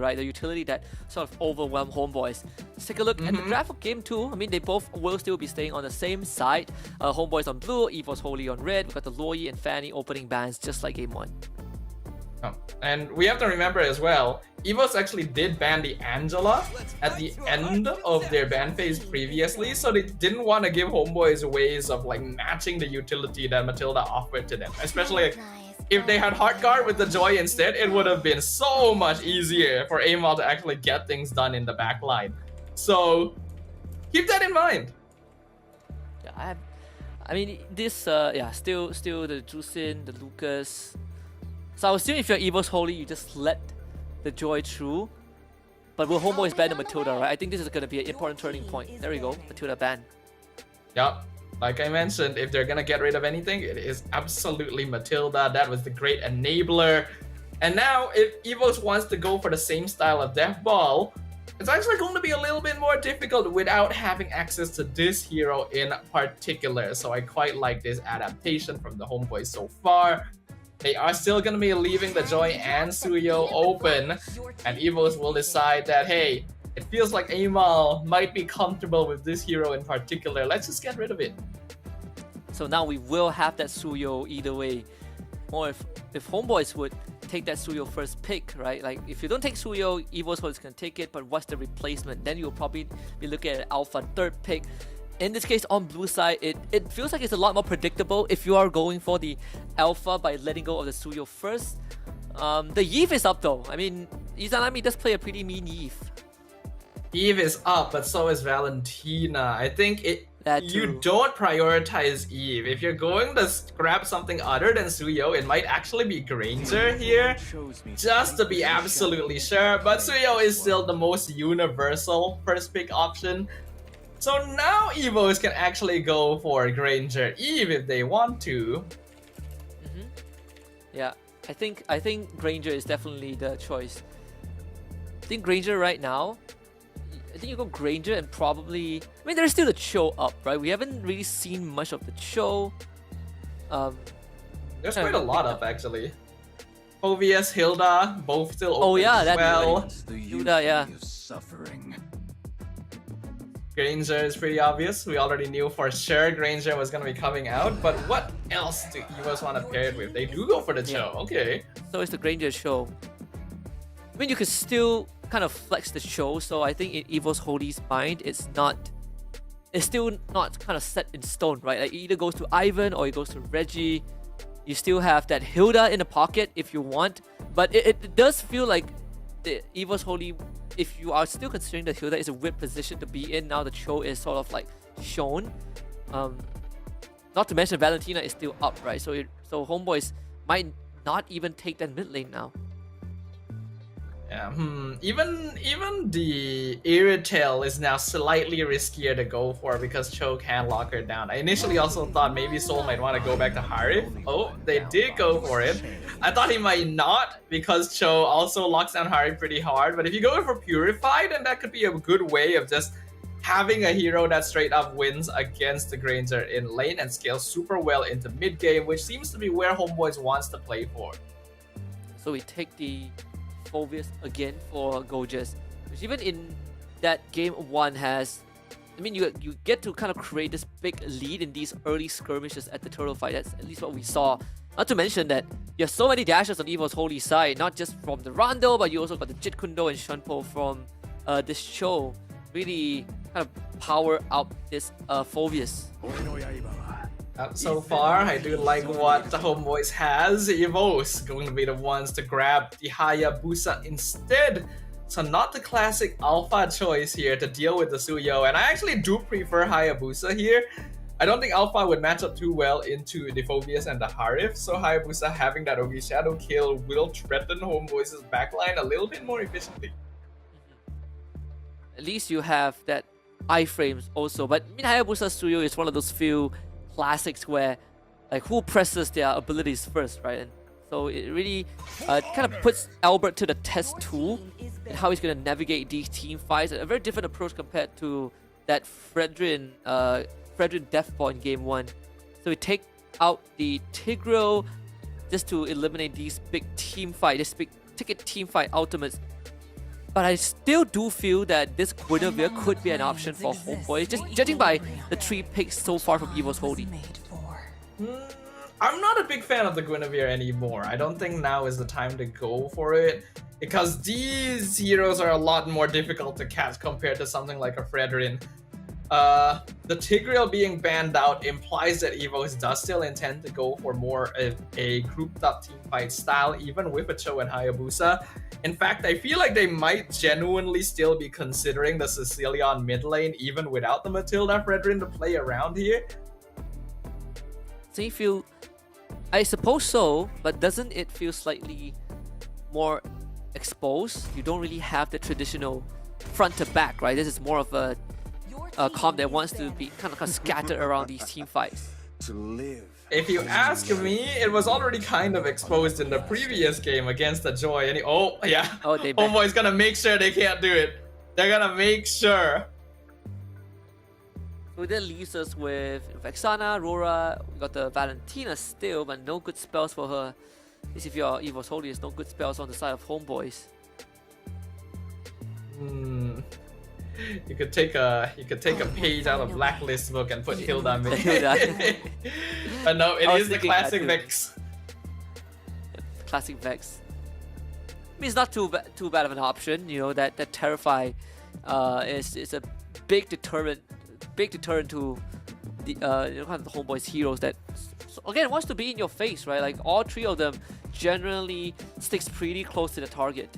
right? The utility that sort of overwhelmed Homeboys. Let's take a look at the draft for game 2. I mean, they both will still be staying on the same side. Homeboys on blue, EVO's Holy on red. We've got the Loyi and Fanny opening bans just like game 1. Oh, and we have to remember as well, EVOs actually did ban the Angela at the end of their ban phase previously, so they didn't want to give Homeboys ways of like matching the utility that Matilda offered to them. Especially if they had Heart Guard with the Joy instead, it would have been so much easier for Amal to actually get things done in the back line. So keep that in mind. Yeah, I mean this still the Jusin, the Lucas. So I was assuming if you're EVO's Holy, you just let the Joy through. But will Homeboys ban the Matilda, right? I think this is going to be an important turning point. There we go, Matilda ban. Yep, like I mentioned, if they're going to get rid of anything, it is absolutely Matilda. That was the great enabler. And now, if EVOs wants to go for the same style of Death Ball, it's actually going to be a little bit more difficult without having access to this hero in particular. So I quite like this adaptation from the Homeboys so far. They are still going to be leaving the Joy and Suyo open, and EVOs will decide that, hey, it feels like Amal might be comfortable with this hero in particular. Let's just get rid of it. So now we will have that Suyo either way. Or if Homeboys would take that Suyo first pick, right? Like if you don't take Suyo, EVO's Holy is going to take it, but what's the replacement? Then you'll probably be looking at Alpha third pick. In this case, on blue side, it feels like it's a lot more predictable if you are going for the Alpha by letting go of the Suyo first. The Eve is up though. I mean, Izanami does play a pretty mean Eve. Eve is up, but so is Valentina. I think you don't prioritize Eve. If you're going to grab something other than Suyo, it might actually be Granger here, just to be absolutely sure. But Suyo is still the most universal first pick option. So now EVOs can actually go for Granger Eve if they want to. Yeah, I think Granger is definitely the choice. I think Granger right now, I think you go Granger and probably, I mean there's still the Cho up, right? We haven't really seen much of the Cho. There's quite a lot up actually. OVS, Hilda, both still open. Oh yeah, as well. Hilda, yeah. Granger is pretty obvious. We already knew for sure Granger was going to be coming out, but what else do EVOs want to pair it with? They do go for the Cho, okay. So it's the Granger Cho. I mean, you could still kind of flex the Cho, so I think in EVO's Holy's mind, it's still not kind of set in stone, right? Like it either goes to Ivan or it goes to Reggie. You still have that Hilda in the pocket if you want, but it does feel like the EVO's Holy, if you are still considering that Hilda is a weird position to be in, now the Cho is sort of like shown. Not to mention Valentina is still up, right? So Homeboys might not even take that mid lane now. Yeah, even the EVHL is now slightly riskier to go for because Cho can lock her down. I initially also thought maybe Soul might want to go back to Harif. Oh, they did go for it. I thought he might not because Cho also locks down Harif pretty hard. But if you go for Purify, then that could be a good way of just having a hero that straight up wins against the Granger in lane and scales super well into mid game, which seems to be where Homeboys wants to play for. So we take the Phobius again for Gojas, which even in that game 1 has, I mean, you get to kind of create this big lead in these early skirmishes at the turtle fight. That's at least what we saw. Not to mention that you have so many dashes on EVO's Holy side, not just from the Rondo, but you also got the Jit Kundo and Shunpo from this Cho. Really kind of power up this Phobius. So far, I do like what the Homeboys has. EVOs going to be the ones to grab the Hayabusa instead. So not the classic alpha choice here to deal with the Suyo. And I actually do prefer Hayabusa here. I don't think alpha would match up too well into the Phobius and the Harif. So Hayabusa having that OV Shadow kill will threaten Homeboys' backline a little bit more efficiently. At least you have that iframes also. But I mean, Hayabusa Suyo is one of those few classics where like who presses their abilities first, right? And so it really kind of puts Albert to the test tool and how he's going to navigate these team fights. A very different approach compared to that Fredrin Deathball in game 1. So we take out the Tigreal just to eliminate these big team fight, this big ticket team fight ultimates. But I still do feel that this Guinevere could be an option for Homeboy, just judging by the 3 picks so far from EVO's Holy. I'm not a big fan of the Guinevere anymore. I don't think now is the time to go for it, because these heroes are a lot more difficult to catch compared to something like a Fredrin. The Tigreal being banned out implies that EVOs does still intend to go for more of a grouped up teamfight style, even with a Cho and Hayabusa. In fact, I feel like they might genuinely still be considering the Sicilian mid lane even without the Matilda Fredrin to play around here. So you feel, I suppose so, but doesn't it feel slightly more exposed? You don't really have the traditional front to back, right? This is more of a comp that wants to be kind of scattered around these team fights. To live. If you ask me, it was already kind of exposed in the previous game against the Joy. And oh yeah, They Homeboy's gonna make sure they can't do it. They're gonna make sure. So that leaves us with Vexana, Aurora. We got the Valentina still, but no good spells for her. At least if you're EVO's Holy, there's no good spells on the side of Homeboys. You could take a page out of Blacklist book and put Hilda mid. But no, it is the classic Vex. Classic Vex. I mean, it's not too bad of an option. You know that Terrify is a big deterrent to the kind of the Homeboys heroes that again wants to be in your face, right? Like all 3 of them generally sticks pretty close to the target.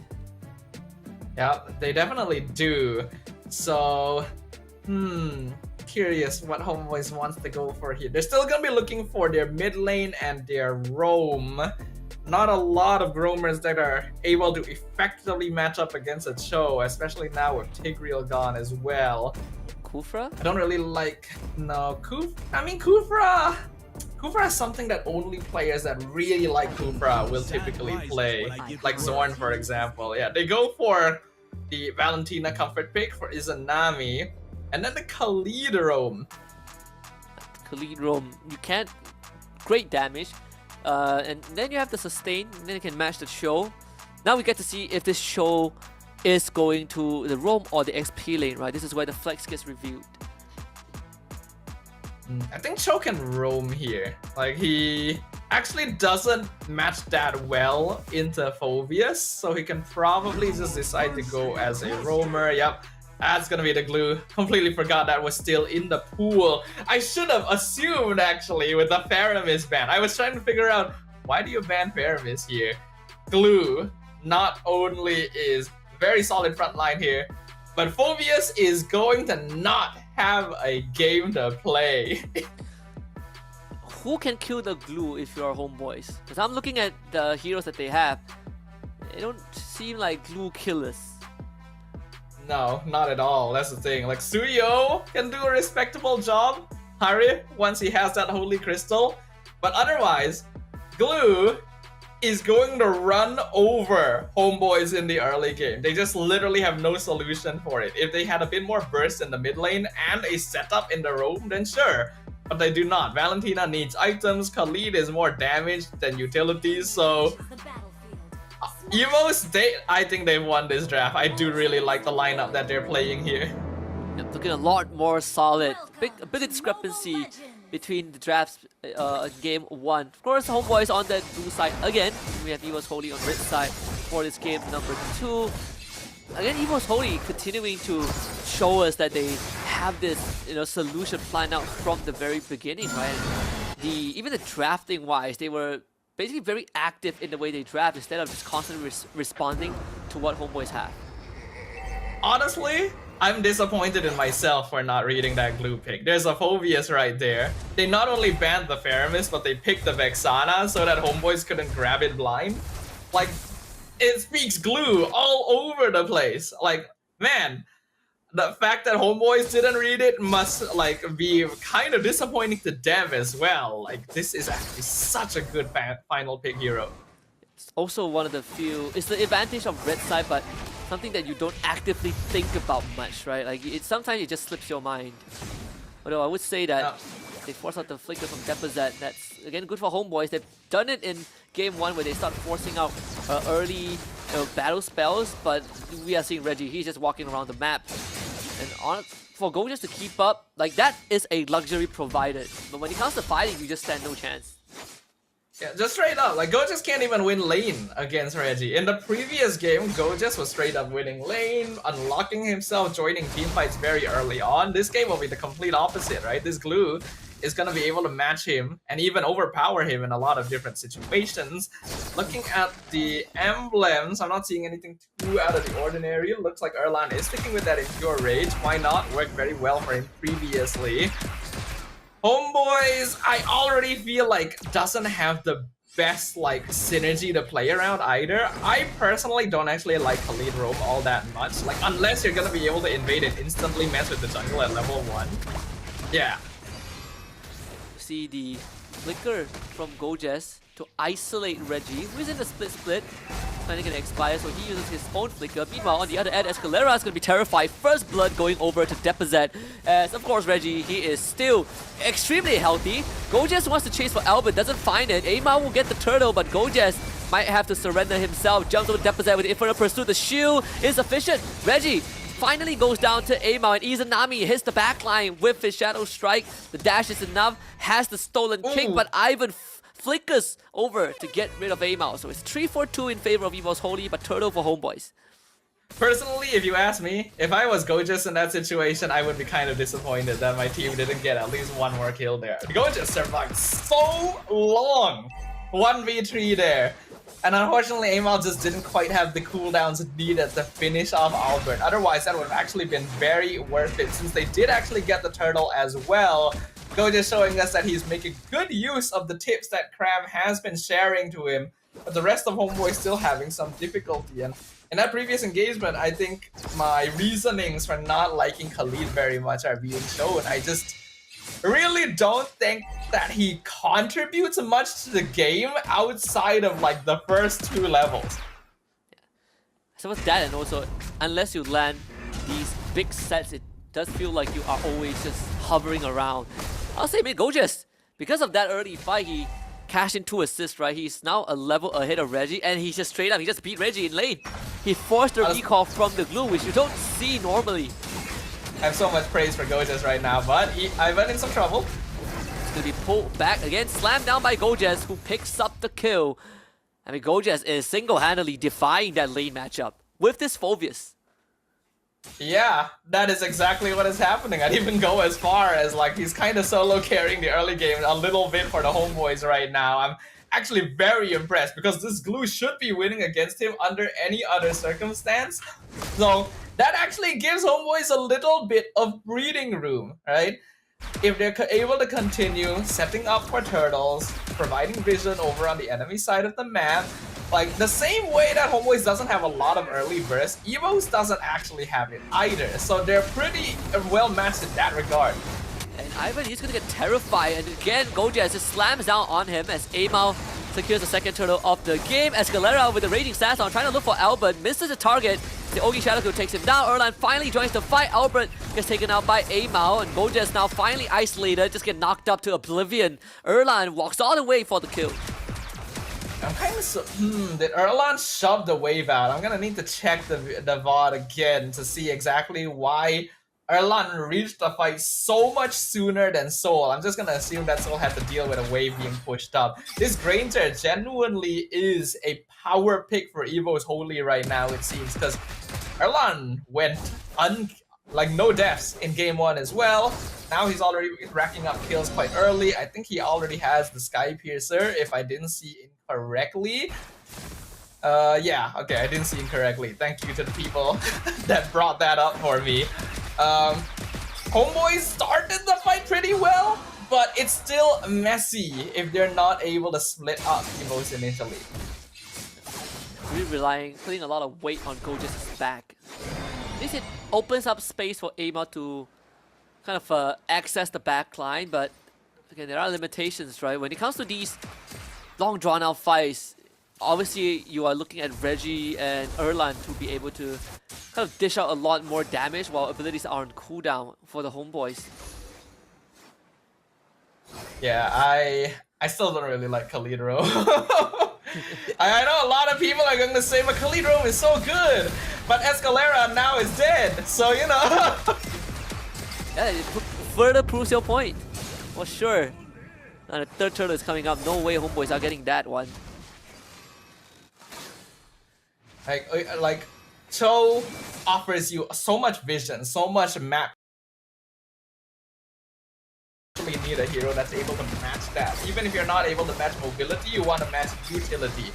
Yeah, they definitely do. So, curious what Homeboys wants to go for here. They're still gonna be looking for their mid lane and their roam. Not a lot of roamers that are able to effectively match up against a Cho, especially now with Tigreal gone as well. Kufra? I don't really like Kufra. Kufra is something that only players that really like Kufra will typically play, like Zorn for example. Yeah, they go for the Valentina comfort pick for Izanami, and then the Khalid roam. Khalid roam, you can't, great damage, and then you have the sustain, and then you can match the show. Now we get to see if this show is going to the roam or the XP lane, right? This is where the flex gets revealed. I think Cho can roam here. Like, he actually doesn't match that well into Phobius, so he can probably just decide to go as a roamer. Yep, that's gonna be the glue. Completely forgot that was still in the pool. I should have assumed, actually, with the Faramis ban. I was trying to figure out, why do you ban Faramis here? Glue not only is very solid front line here, but Phobius is going to not have a game to play. Who can kill the glue if you're Homeboys? Because I'm looking at the heroes that they have. They don't seem like glue killers. No, not at all. That's the thing. Like, Suyo can do a respectable job, Hari, once he has that Holy Crystal. But otherwise, Glue is going to run over Homeboys in the early game. They just literally have no solution for it. If they had a bit more burst in the mid lane and a setup in the roam, then sure. But they do not. Valentina needs items. Khalid is more damaged than utilities, so EVOs, I think they've won this draft. I do really like the lineup that they're playing here. Yep, looking a lot more solid. A big discrepancy between the drafts game 1. Of course, Homeboys on the blue side again. We have EVO's Holy on red side for this game number 2. Again, EVO's Holy continuing to show us that they have this solution planned out from the very beginning, right? Even the drafting wise, they were basically very active in the way they draft instead of just constantly responding to what Homeboys have. Honestly, I'm disappointed in myself for not reading that glue pick. There's a Phobius right there. They not only banned the Faramis, but they picked the Vexana so that Homeboys couldn't grab it blind. Like, it speaks glue all over the place. Like, man, the fact that Homeboys didn't read it must be kind of disappointing to them as well. Like, this is actually such a good final pick hero. It's also one of the few, it's the advantage of red side, but something that you don't actively think about much, right? Like, sometimes it just slips your mind. Although I would say that they force out the flicker from Deposit. That's, again, good for Homeboys. They've done it in game 1 where they start forcing out early battle spells, but we are seeing Reggie, he's just walking around the map. And for Gorgeous to keep up, like that is a luxury provided. But when it comes to fighting, you just stand no chance. Yeah, just straight up, like Gorgeous can't even win lane against Reggie. In the previous game, Gorgeous was straight up winning lane, unlocking himself, joining teamfights very early on. This game will be the complete opposite, right? This glue is going to be able to match him and even overpower him in a lot of different situations. Looking at the emblems, I'm not seeing anything too out of the ordinary. Looks like Erlan is sticking with that Impure Rage. Why not? Worked very well for him previously. Homeboys, I already feel like doesn't have the best like synergy to play around either. I personally don't actually like Khalid Roam all that much. Like unless you're gonna be able to invade and instantly mess with the jungle at level 1. Yeah. See the flicker from Gorgeous to isolate Reggie, who is in the split. Planning gonna expire, so he uses his own flicker. Meanwhile, on the other end, Escalera is gonna be terrified. First blood going over to Deposit. As of course, Reggie, he is still extremely healthy. Gorgeous wants to chase for Albert, doesn't find it. Aimar will get the turtle, but Gorgeous might have to surrender himself. Jumps over Deposit with the Infernal Pursuit. The shield is sufficient. Reggie finally goes down to Aimar, and Izanami hits the backline with his Shadow Strike. The dash is enough, has the stolen kick, but Ivan flickers over to get rid of Aimar. So it's 3-4-2 in favor of EVO's Holy, but turtle for Homeboys. Personally, if you ask me, if I was Gorgeous in that situation, I would be kind of disappointed that my team didn't get at least one more kill there. Gorgeous survived so long, 1v3 there. And unfortunately, Aimar just didn't quite have the cooldowns needed to finish off Albert. Otherwise, that would have actually been very worth it, since they did actually get the turtle as well. Gorgeous showing us that he's making good use of the tips that Cram has been sharing to him, but the rest of Homeboy still having some difficulty. And in that previous engagement, I think my reasonings for not liking Khalid very much are being shown. I just really don't think that he contributes much to the game outside of like the first 2 levels. So what's that, and also, unless you land these big sets, it does feel like you are always just hovering around. I'll say mid Gorgeous, because of that early fight, he cashed in 2 assists, right? He's now a level ahead of Reggie, and he just straight up, he just beat Reggie in lane. He forced a recall from the glue, which you don't see normally. I have so much praise for Gorgeous right now, but Ivan in some trouble. It's gonna be pulled back again, slammed down by Gorgeous, who picks up the kill. I mean, Gorgeous is single-handedly defying that lane matchup with this Phobius. Yeah, that is exactly what is happening. I'd even go as far as like he's kind of solo carrying the early game a little bit for the Homeboys right now. I'm actually very impressed because this glue should be winning against him under any other circumstance. So that actually gives Homeboys a little bit of breathing room, right? If they're able to continue setting up for turtles, providing vision over on the enemy side of the map, like the same way that Homeboys doesn't have a lot of early burst, EVO's doesn't actually have it either. So they're pretty well matched in that regard. And Ivan, he's gonna get terrified, and again, Gorgeous just slams down on him as Aimar secures the second turtle of the game. Escalera with the Raging Sass on, trying to look for Albert, misses the target. The Ogi Shadow Crew takes him down. Erlan finally joins the fight. Albert gets taken out by Aimar, and Gorgeous now finally isolated, just get knocked up to oblivion. Erlan walks all the way for the kill. I'm kind of did Erlan shove the wave out? I'm gonna need to check the VOD again to see exactly why Erlan reached the fight so much sooner than Soul. I'm just gonna assume that Soul had to deal with a wave being pushed up. This Granger genuinely is a power pick for EVO's Holy right now, it seems, because Erlan went like no deaths in game 1 as well. Now he's already racking up kills quite early. I think he already has the Sky Piercer, if I didn't see incorrectly. Yeah, okay, I didn't see incorrectly. Thank you to the people that brought that up for me. Homeboys started the fight pretty well, but it's still messy if they're not able to split up EVOs initially. Really putting a lot of weight on Gorgeous' back. At least it opens up space for Aimar to kind of access the backline, but again, there are limitations, right? When it comes to these long drawn-out fights, obviously you are looking at Reggie and Erlan to be able to kind of dish out a lot more damage while abilities are on cooldown for the Homeboys. Yeah, I still don't really like Khalidro. I know a lot of people are going to say Macalidrome is so good, but Escalera now is dead, so you know. Yeah, it further proves your point. For sure. And the third turtle is coming up. No way homeboys are getting that one. Like Cho offers you so much vision, so much map. You need a hero that's able to match that. Even if you're not able to match mobility, you want to match utility.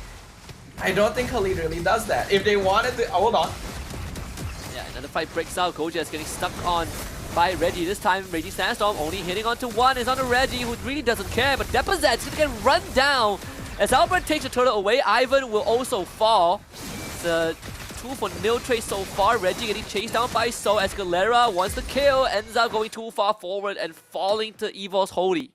I don't think Khalid really does that. If they wanted to, hold on. Yeah, another fight breaks out. Goja is getting stuck on by Reggie. This time, Reggie Sandstorm only hitting onto one is on the Reggie, who really doesn't care. But Depozet's gonna get run down. As Albert takes the turtle away, Ivan will also fall. The 2 for nil trade so far. Reggie getting chased down by So. Escalera wants the kill, ends up going too far forward and falling to EVO's Holy.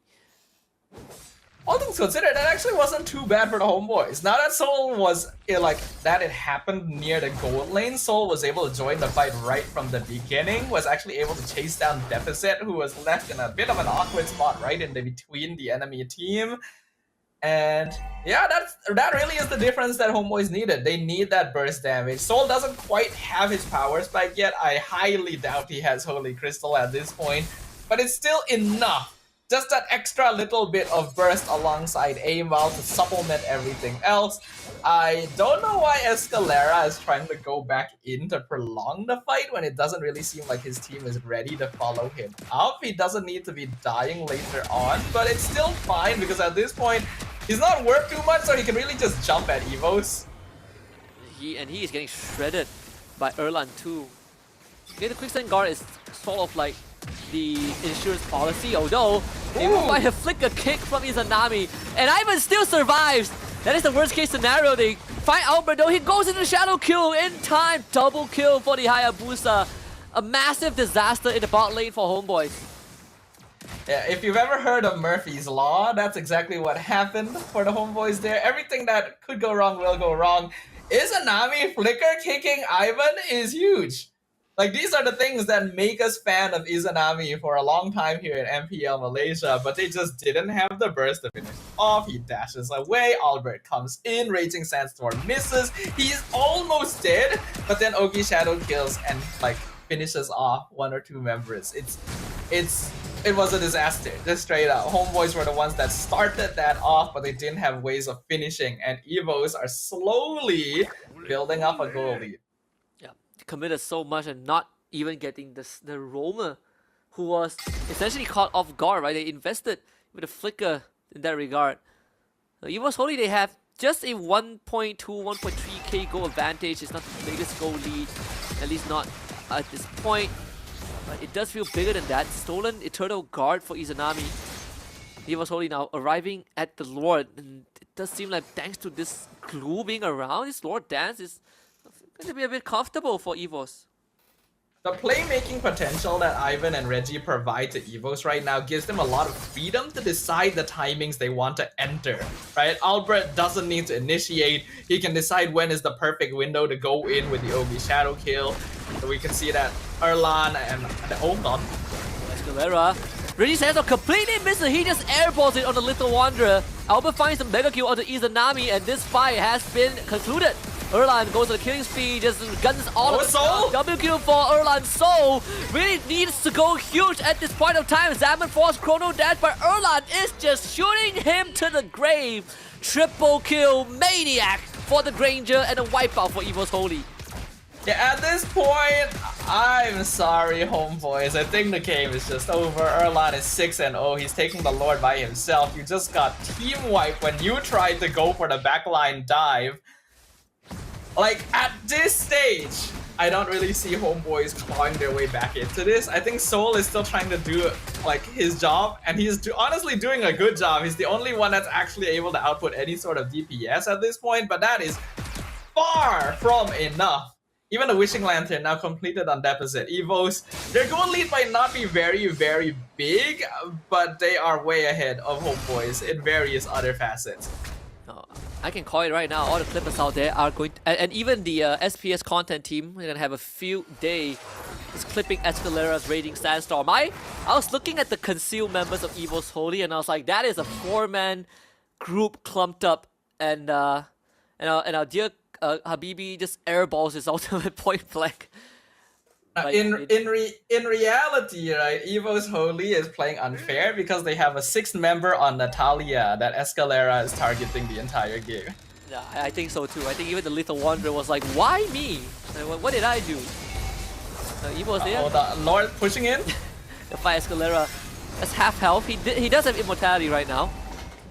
All things considered, that actually wasn't too bad for the homeboys. Now that Soul was like that, it happened near the gold lane. Soul was able to join the fight right from the beginning. Was actually able to chase down Deficit, who was left in a bit of an awkward spot right in between the enemy team. And yeah, that really is the difference that homeboys needed. They need that burst damage. Soul doesn't quite have his power spike yet. I highly doubt he has Holy Crystal at this point, but it's still enough. Just that extra little bit of burst alongside Amal to supplement everything else. I don't know why Escalera is trying to go back in to prolong the fight when it doesn't really seem like his team is ready to follow him up. He doesn't need to be dying later on, but it's still fine because at this point, he's not worth too much, so he can really just jump at Evos. He is getting shredded by Erlan too. Okay, the quicksand guard is sort of like the insurance policy, although they will find a flicker kick from Izanami, and Ivan still survives. That is the worst case scenario. They find Albert though, he goes into shadow kill in time. Double kill for the Hayabusa. A massive disaster in the bot lane for homeboys. Yeah, if you've ever heard of Murphy's Law, that's exactly what happened for the homeboys there. Everything that could go wrong will go wrong. Izanami flicker kicking Ivan is huge. Like, these are the things that make us fan of Izanami for a long time here in MPL Malaysia, but they just didn't have the burst to finish off. He dashes away, Albert comes in, Raging Sandstorm misses, he's almost dead, but then Ogi Shadow kills and like finishes off 1 or 2 members. It was a disaster, just straight up. Homeboys were the ones that started that off, but they didn't have ways of finishing, and Evos are slowly building up a goal lead. Committed so much and not even getting the Roamer, who was essentially caught off guard, right? They invested with a flicker in that regard. EVO's Holy, they have just a 1.2, 1.3k goal advantage. It's not the biggest goal lead, at least not at this point. But it does feel bigger than that. Stolen Eternal Guard for Izanami. EVO's Holy now arriving at the Lord, and it does seem like thanks to this glue being around, this Lord Dance is going to be a bit comfortable for EVOS. The playmaking potential that Ivan and Reggie provide to EVOS right now gives them a lot of freedom to decide the timings they want to enter, right? Albert doesn't need to initiate. He can decide when is the perfect window to go in with the Ogi Shadow kill. So we can see that Erlan and hold on. Escalera. Reggie Sandstorm completely misses. He just airballs it on the Little Wanderer. Albert finds some mega kill onto Izanami, and this fight has been concluded. Erlan goes to the killing spree, just guns all of Soul? W kill for Erlan. Soul really needs to go huge at this point of time. Zaman force Chrono Dash, but Erlan is just shooting him to the grave. Triple kill maniac for the Granger and a wipeout for EVO's Holy. Yeah, at this point, I'm sorry, homeboys. I think the game is just over. Erlan is 6-0. He's taking the Lord by himself. You just got team wiped when you tried to go for the backline dive. Like, at this stage, I don't really see homeboys clawing their way back into this. I think Soul is still trying to do, like, his job, and he's honestly doing a good job. He's the only one that's actually able to output any sort of DPS at this point, but that is far from enough. Even the Wishing Lantern now completed on Deposit. EVOS, their goal lead might not be very, very big, but they are way ahead of homeboys in various other facets. I can call it right now. All the clippers out there are going to, and even the SPS content team, they're gonna have a field day just clipping Escalera's Raging Sandstorm. I was looking at the concealed members of EVO's Holy, and I was like, that is a 4-man group clumped up, and and our dear Habibi just airballs his ultimate point blank. Like, in reality, right, Evo's Holy is playing unfair because they have a sixth member on Natalia that Escalera is targeting the entire game. Yeah, I think so too. I think even the Lethal Wanderer was like, why me? Like, what did I do? Evo's there. Oh, the Lord pushing in. The fight Escalera. That's half health. He does have immortality right now,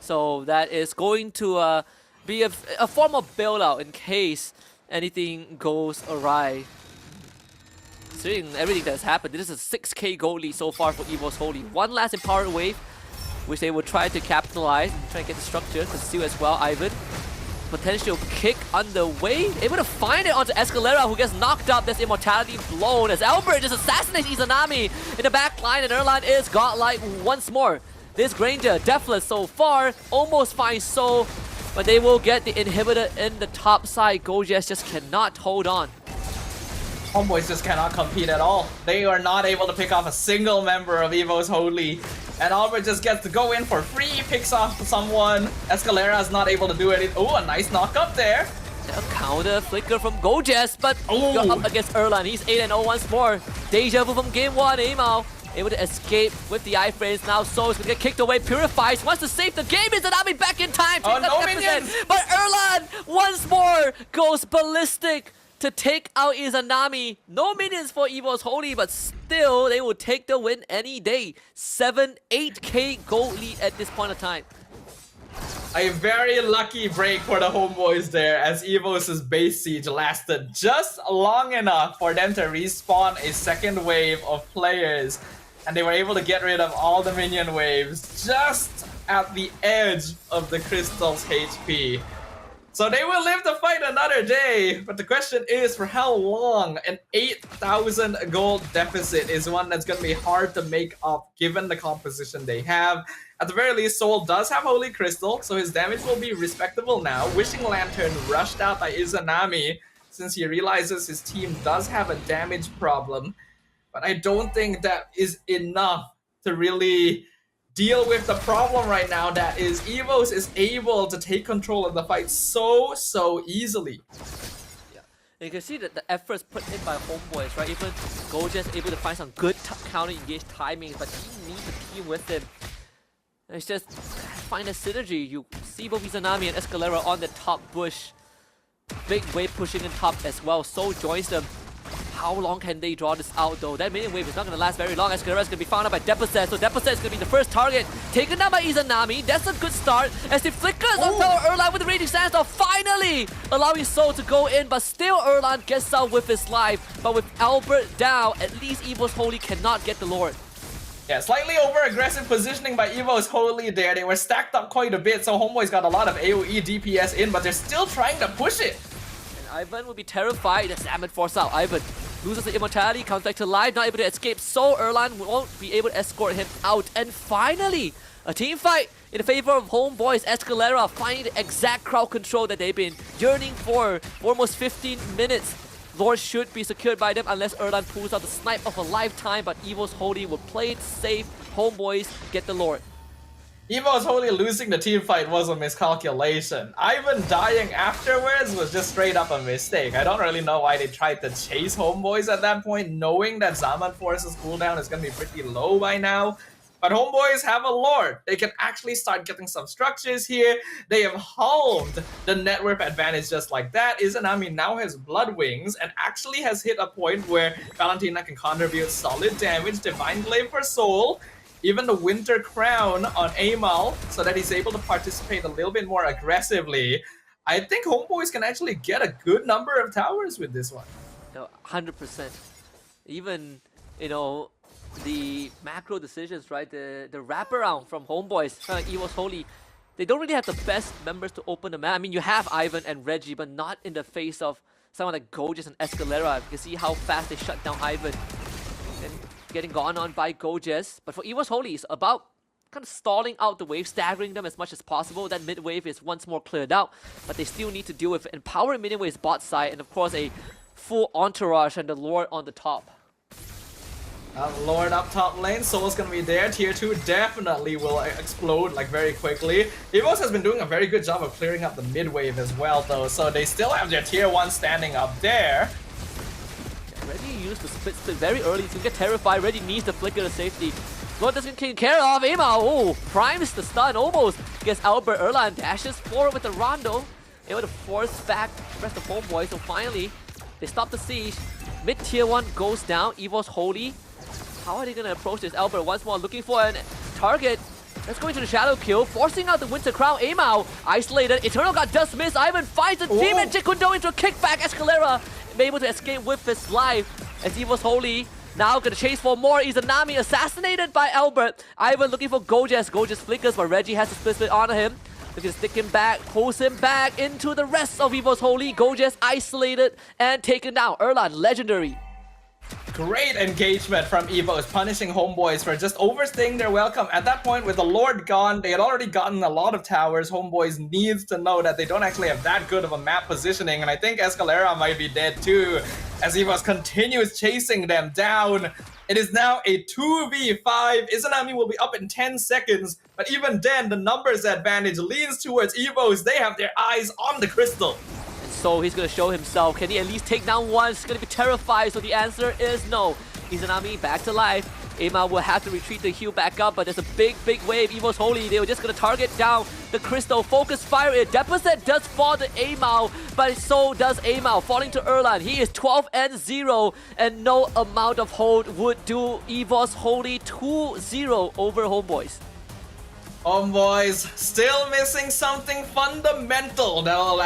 so that is going to be a form of bailout in case anything goes awry. Seeing everything that's happened, this is a 6k gold lead so far for Evo's Holy. One last empowered wave, which they will try to capitalize and try to get the structure to steal as well. Ivan, potential kick underway, able to find it onto Escalera, who gets knocked up. This immortality blown as Albert just assassinates Izanami in the back line, and Erlan is godlike once more. This Granger, deathless so far, almost finds Soul, but they will get the inhibitor in the top side. Gojes just cannot hold on. Homeboys just cannot compete at all. They are not able to pick off a single member of Evo's Holy. And Albert just gets to go in for free, picks off someone. Escalera is not able to do anything. Oh, a nice knock up there. A counter flicker from Gojes, but you're up against Erlan. He's 8-0 once more. Deja vu from game 1, Amal. Able to escape with the iframes. Now Soul is going to get kicked away. Purifies, wants to save the game. Izanami back in time. Oh, no minions! But Erlan once more goes ballistic to take out Izanami. No minions for Evo's Holy, but still, they will take the win any day. 8k gold lead at this point of time. A very lucky break for the Homeboys there, as Evo's base siege lasted just long enough for them to respawn a second wave of players. And they were able to get rid of all the minion waves just at the edge of the Crystal's HP. So they will live to fight another day, but the question is for how long? An 8,000 gold deficit is one that's going to be hard to make up given the composition they have. At the very least, Soul does have Holy Crystal, so his damage will be respectable now. Wishing Lantern rushed out by Izanami since he realizes his team does have a damage problem. But I don't think that is enough to really deal with the problem right now, that is Evos is able to take control of the fight so easily. Yeah, and you can see that the efforts put in by Homeboys, right? Even Gojes able to find some good counter engage timings, but he needs a team with him. And it's just find a synergy. You see both Izanami and Escalera on the top bush. Big wave pushing in top as well. Soul joins them. How long can they draw this out though? That minion wave is not going to last very long. Escalera is going to be found out by Deposet, so Deposet is going to be the first target. Taken down by Izanami. That's a good start as he flickers on top of Erlan with the Raging Sandstorm, finally allowing Soul to go in, but still Erlan gets out with his life. But with Albert down, at least Evo's Holy cannot get the Lord. Yeah, slightly over-aggressive positioning by Evo's Holy there. They were stacked up quite a bit, so Homeboys got a lot of AoE DPS in, but they're still trying to push it. And Ivan will be terrified as Salmon force out. Ivan loses the immortality, comes back to life, not able to escape, so Erlan won't be able to escort him out. And finally, a team fight in favor of Homeboys. Escalera finding the exact crowd control that they've been yearning for almost 15 minutes. Lord should be secured by them unless Erlan pulls out the snipe of a lifetime, but Evo's Holy will play it safe. Homeboys get the Lord. Evo's Holy losing the team fight was a miscalculation. Ivan dying afterwards was just straight up a mistake. I don't really know why they tried to chase Homeboys at that point, knowing that Zaman Force's cooldown is going to be pretty low by now. But Homeboys have a Lord. They can actually start getting some structures here. They have halved the net worth advantage just like that. Izanami now has Blood Wings and actually has hit a point where Valentina can contribute solid damage. Divine Glaive for Soul. Even the Winter Crown on Amal, so that he's able to participate a little bit more aggressively. I think Homeboys can actually get a good number of towers with this one. No, 100%. Even, you know, the macro decisions, right? The wraparound from Homeboys, kind of like Evo's Holy, they don't really have the best members to open the map. I mean, you have Ivan and Reggie, but not in the face of someone like Gojes and Escalera. You can see how fast they shut down Ivan. And getting gone on by Gojes. But for Evo's Holy, it's about kind of stalling out the wave, staggering them as much as possible. That mid wave is once more cleared out, but they still need to deal with Empower mid wave's bot side, and of course a full entourage and the Lord on the top. Lord up top lane, Soul's gonna be there. Tier 2 definitely will explode like very quickly. EVOS has been doing a very good job of clearing up the mid wave as well though, so they still have their tier 1 standing up there. Reggie used the split very early to get terrified. Reggie needs the flicker to safety. Lord doesn't take care of Ema. Oh, primes the stun almost. Gets Albert Erlan dashes forward with the Rondo. Able to force back the rest of Homeboy. So finally, they stop the siege. Mid tier 1 goes down. EVO's Holy. How are they going to approach this? Albert once more looking for an target. Let's go into the shadow kill, forcing out the Winter Crown. Amao isolated. Eternal God does miss. Ivan finds a teammate. Jikundo into a kickback. Escalera able to escape with his life. As EVO's Holy now gonna chase for more. Izanami assassinated by Albert. Ivan looking for Gojas. Gojas flickers, but Reggie has to split on him. Looking to stick him back, pulls him back into the rest of EVO's Holy. Gojas isolated and taken down. Erlan, legendary. Great engagement from EVOS, punishing Homeboys for just overstaying their welcome. At that point, with the Lord gone, they had already gotten a lot of towers. Homeboys needs to know that they don't actually have that good of a map positioning, and I think Escalera might be dead too, as EVOS continues chasing them down. It is now a 2v5. Izanami will be up in 10 seconds, but even then, the numbers advantage leans towards EVOS. They have their eyes on the crystal. So he's gonna show himself. Can he at least take down one? He's gonna be terrified. So the answer is no. Izanami back to life. Ema will have to retreat the heal back up, but there's a big wave. EVO's Holy, they were just gonna target down the crystal. Focus fire it. Deposit does fall to Amao, but so does Amao, falling to Erlan. He is 12-0, and no amount of hold would do EVO's Holy 2-0 over Homeboys. Homeboys still missing something fundamental that'll allow